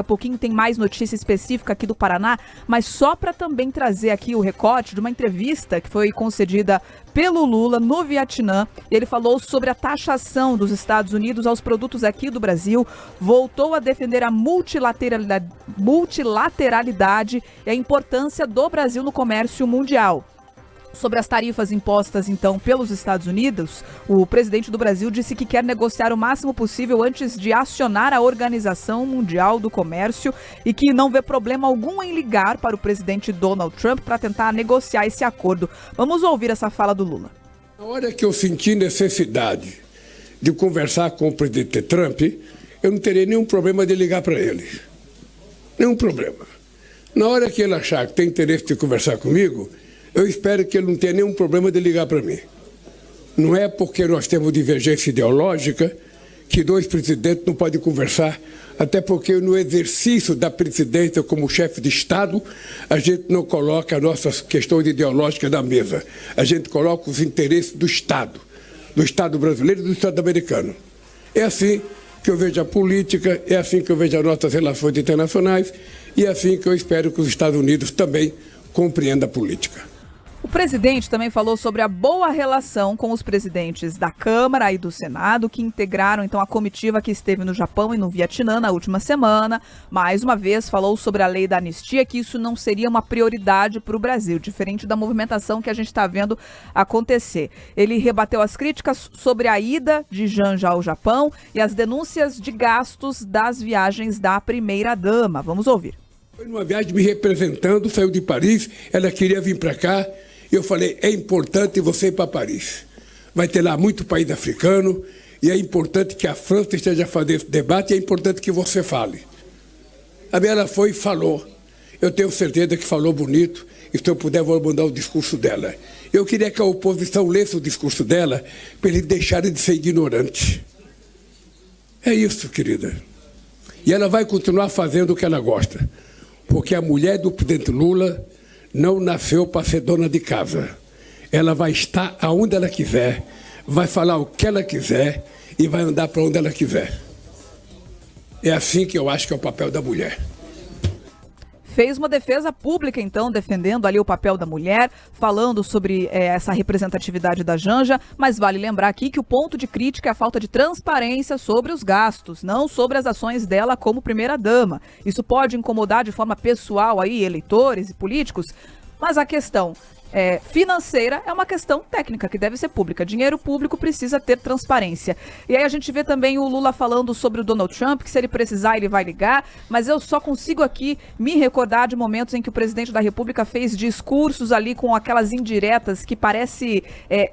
a pouquinho tem mais notícia específica aqui do Paraná, mas só para também trazer aqui o recorte de uma entrevista que foi concedida pelo Lula no Vietnã. Ele falou sobre a taxação dos Estados Unidos aos produtos aqui do Brasil, voltou a defender a multilateralidade e a importância do Brasil no comércio mundial. Sobre as tarifas impostas, então, pelos Estados Unidos, o presidente do Brasil disse que quer negociar o máximo possível antes de acionar a Organização Mundial do Comércio e que não vê problema algum em ligar para o presidente Donald Trump para tentar negociar esse acordo. Vamos ouvir essa fala do Lula. Na hora que eu senti necessidade de conversar com o presidente Trump, eu não teria nenhum problema de ligar para ele. Nenhum problema. Na hora que ele achar que tem interesse de conversar comigo, eu espero que ele não tenha nenhum problema de ligar para mim. Não é porque nós temos divergência ideológica que dois presidentes não podem conversar, até porque no exercício da presidência como chefe de Estado, a gente não coloca as nossas questões ideológicas na mesa. A gente coloca os interesses do Estado brasileiro e do Estado americano. É assim que eu vejo a política, é assim que eu vejo as nossas relações internacionais e é assim que eu espero que os Estados Unidos também compreendam a política. O presidente também falou sobre a boa relação com os presidentes da Câmara e do Senado, que integraram então a comitiva que esteve no Japão e no Vietnã na última semana. Mais uma vez falou sobre a lei da anistia, que isso não seria uma prioridade para o Brasil, diferente da movimentação que a gente está vendo acontecer. Ele rebateu as críticas sobre a ida de Janja ao Japão e as denúncias de gastos das viagens da primeira-dama. Vamos ouvir. Foi numa viagem me representando, saiu de Paris, ela queria vir para cá. Eu falei, é importante você ir para Paris. Vai ter lá muito país africano e é importante que a França esteja fazendo esse debate e é importante que você fale. A minha ela foi e falou. Eu tenho certeza que falou bonito e se eu puder vou mandar o discurso dela. Eu queria que a oposição lesse o discurso dela para eles deixarem de ser ignorantes. É isso, querida. E ela vai continuar fazendo o que ela gosta. Porque a mulher do presidente Lula não nasceu para ser dona de casa. Ela vai estar aonde ela quiser, vai falar o que ela quiser e vai andar para onde ela quiser. É assim que eu acho que é o papel da mulher. Fez uma defesa pública, então, defendendo ali o papel da mulher, falando sobre essa representatividade da Janja, mas vale lembrar aqui que o ponto de crítica é a falta de transparência sobre os gastos, não sobre as ações dela como primeira-dama. Isso pode incomodar de forma pessoal aí eleitores e políticos, mas a questão financeira é uma questão técnica que deve ser pública. Dinheiro público precisa ter transparência. E aí a gente vê também o Lula falando sobre o Donald Trump, que se ele precisar ele vai ligar, mas eu só consigo aqui me recordar de momentos em que o presidente da República fez discursos ali com aquelas indiretas que parece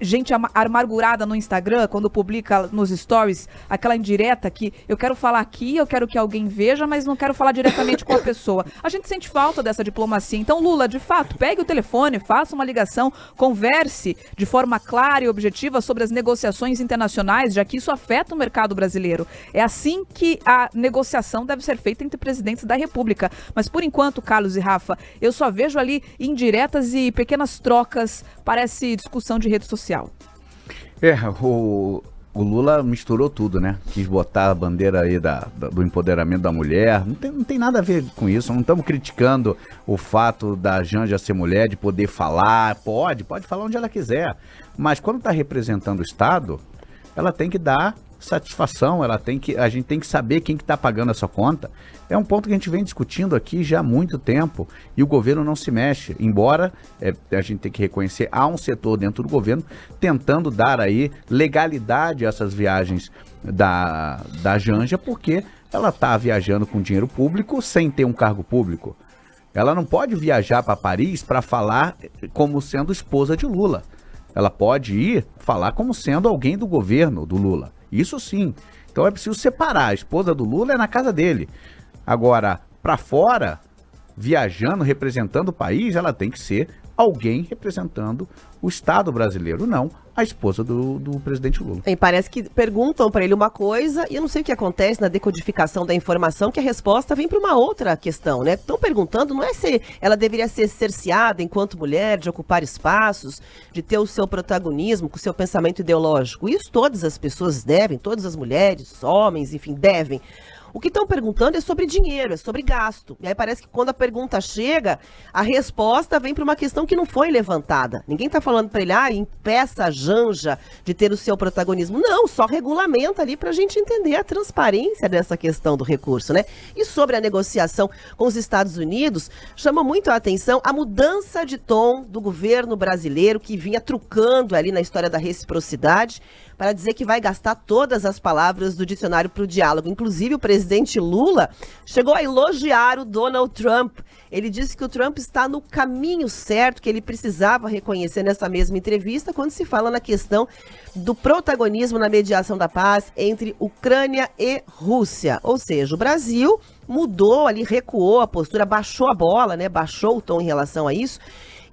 gente amargurada no Instagram, quando publica nos stories, aquela indireta que eu quero falar aqui, eu quero que alguém veja, mas não quero falar diretamente com a pessoa. A gente sente falta dessa diplomacia. Então, Lula, de fato, pegue o telefone, faça uma ligação, converse de forma clara e objetiva sobre as negociações internacionais, já que isso afeta o mercado brasileiro. É assim que a negociação deve ser feita entre presidentes da República. Mas por enquanto, Carlos e Rafa, eu só vejo ali indiretas e pequenas trocas, parece discussão de rede social. O Lula misturou tudo, né? Quis botar a bandeira aí do empoderamento da mulher. Não tem nada a ver com isso. Não estamos criticando o fato da Janja ser mulher, de poder falar. Pode falar onde ela quiser. Mas quando está representando o Estado, ela tem que dar satisfação, a gente tem que saber quem que está pagando essa conta. É um ponto que a gente vem discutindo aqui já há muito tempo e o governo não se mexe, embora a gente tem que reconhecer, há um setor dentro do governo tentando dar aí legalidade a essas viagens da Janja, porque ela está viajando com dinheiro público sem ter um cargo público. Ela não pode viajar para Paris para falar como sendo esposa de Lula. Ela pode ir falar como sendo alguém do governo do Lula. Isso sim. Então é preciso separar. A esposa do Lula é na casa dele. Agora, para fora, viajando, representando o país, ela tem que ser alguém representando o Estado brasileiro, não a esposa do presidente Lula. E parece que perguntam para ele uma coisa e eu não sei o que acontece na decodificação da informação, que a resposta vem para uma outra questão, né? Estão perguntando, não é se ela deveria ser cerceada enquanto mulher, de ocupar espaços, de ter o seu protagonismo, com o seu pensamento ideológico. Isso todas as pessoas devem, todas as mulheres, homens, enfim, devem. O que estão perguntando é sobre dinheiro, é sobre gasto. E aí parece que quando a pergunta chega, a resposta vem para uma questão que não foi levantada. Ninguém está falando para ele, impeça a Janja de ter o seu protagonismo. Não, só regulamenta ali para a gente entender a transparência dessa questão do recurso, né? E sobre a negociação com os Estados Unidos, chama muito a atenção a mudança de tom do governo brasileiro, que vinha trucando ali na história da reciprocidade, para dizer que vai gastar todas as palavras do dicionário para o diálogo. Inclusive, o presidente Lula chegou a elogiar o Donald Trump. Ele disse que o Trump está no caminho certo, que ele precisava reconhecer nessa mesma entrevista, quando se fala na questão do protagonismo na mediação da paz entre Ucrânia e Rússia. Ou seja, o Brasil mudou ali, recuou a postura, baixou a bola, né? Baixou o tom em relação a isso.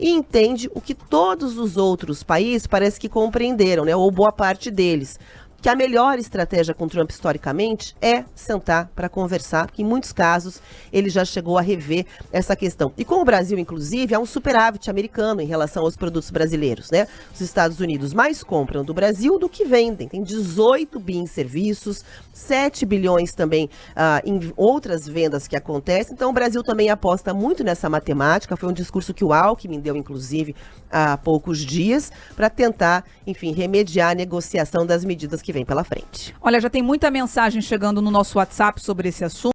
E entende o que todos os outros países parece que compreenderam, né? Ou boa parte deles. Que a melhor estratégia com Trump, historicamente, é sentar para conversar, porque em muitos casos ele já chegou a rever essa questão. E com o Brasil, inclusive, há um superávit americano em relação aos produtos brasileiros, né? Os Estados Unidos mais compram do Brasil do que vendem. Tem 18 bi em serviços, 7 bilhões também em outras vendas que acontecem. Então o Brasil também aposta muito nessa matemática. Foi um discurso que o Alckmin deu, inclusive, há poucos dias, para tentar, enfim, remediar a negociação das medidas que vem pela frente. Olha, já tem muita mensagem chegando no nosso WhatsApp sobre esse assunto.